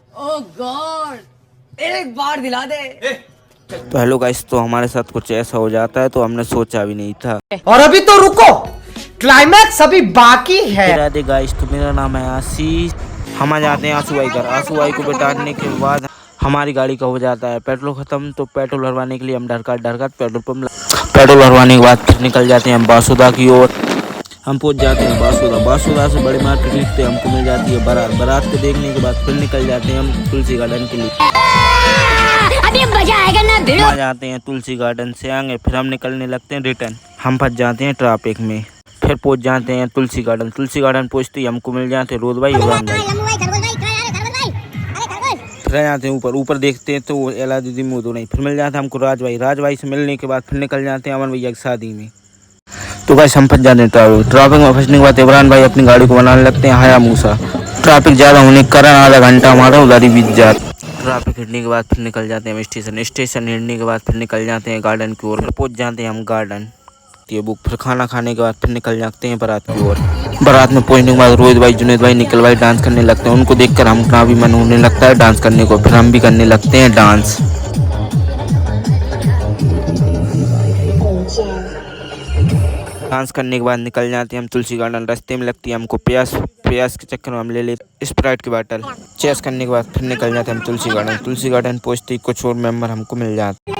ओह God, एक बार दिला दे। तो हेलो गाइस, तो हमारे साथ कुछ ऐसा हो जाता है तो हमने सोचा भी नहीं था। और अभी तो रुको, क्लाइमैक्स अभी बाकी है। राधे गाइस, तो मेरा नाम है आशीष। हम आ जाते हैं आंसू भाई घर। आंसू भाई को बिठाने के बाद हमारी गाड़ी का हो जाता है पेट्रोल खत्म। तो पेट्रोल भरवाने के लिए हम डरका पेट्रोल पंप, पेट्रोल भरवाने के बाद फिर निकल जाते हैं हम बासुदा की ओर। हम पहुंच जाते हैं बासुदा से बड़ी मार्केट लिखते हमको मिल जाती है बारात को देखने के बाद फिर निकल जाते हैं हम तुलसी गार्डन के लिए। अभी मजा आएगा ना भिड़ो। आ जाते हैं तुलसी गार्डन से आगे, फिर हम निकलने लगते हैं रिटर्न। हम फंस जाते हैं ट्रैफिक में, फिर पहुंच जाते हैं तुलसी गार्डन पहुंचते ही हमको मिल जाते हैं रोज भाई इमरान भाई। फिर जाते हैं ऊपर देखते हैं तो एला दीदी मुँह तो नहीं। फिर मिल जाते हैं हमको राज भाई से मिलने के बाद फिर निकल जाते हैं अमन भैया की शादी में। तो भाई हम फंस जाते हैं ट्रैफिक में। फंसने के बाद इमरान भाई अपनी गाड़ी को बनाने लगते हैं हायाबूसा। ट्रैफिक ज़्यादा होने के कारण आधा घंटा हमारा उधर ही बीत जाता। ट्रैफिक हिटने के बाद फिर निकल जाते हैं हम स्टेशन हिटने के बाद फिर निकल जाते हैं गार्डन की ओर। पहुंच जाते हैं हम गार्डन ये बुक। फिर खाना खाने के बाद फिर निकल जाते हैं बारात की ओर। बारात में पहुंचने के बाद रोहित भाई, जुनैद भाई, निखिल भाई डांस करने लगते हैं। उनको देखकर हमका भी मन होने लगता है डांस करने को। फिर हम भी करने लगते हैं डांस। डांस करने के बाद निकल जाते हैं हम तुलसी गार्डन। रास्ते में लगती है हमको प्यास के चक्कर में हम ले लेते स्प्राइट की बोतल। चेस करने के बाद फिर निकल जाते हैं हम तुलसी गार्डन पहुंचते ही कुछ और मेंबर हमको मिल जाते।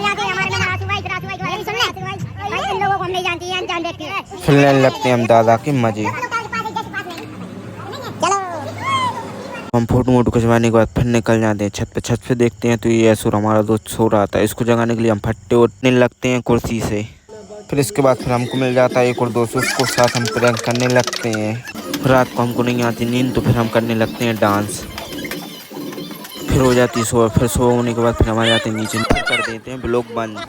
फिर लेने लगते हैं हम दादा के मजे। हम फोटो खिंचवाने के बाद फिर निकल जाते हैं छत पे देखते हैं तो ये असुर हमारा दोस्त सो रहा था। इसको जगाने के लिए हम फट्टे उठने लगते हैं कुर्सी से। फिर इसके बाद फिर हमको मिल जाता है एक और दोस्त, उसको साथ हम प्रैंक करने लगते हैं। रात को हमको नहीं आती नींद तो फिर हम करने लगते हैं डांस। फिर हो जाती है सो। फिर सो होने के बाद फिर हम आ जाते हैं नीचे, फिर कर देते हैं ब्लॉग बंद।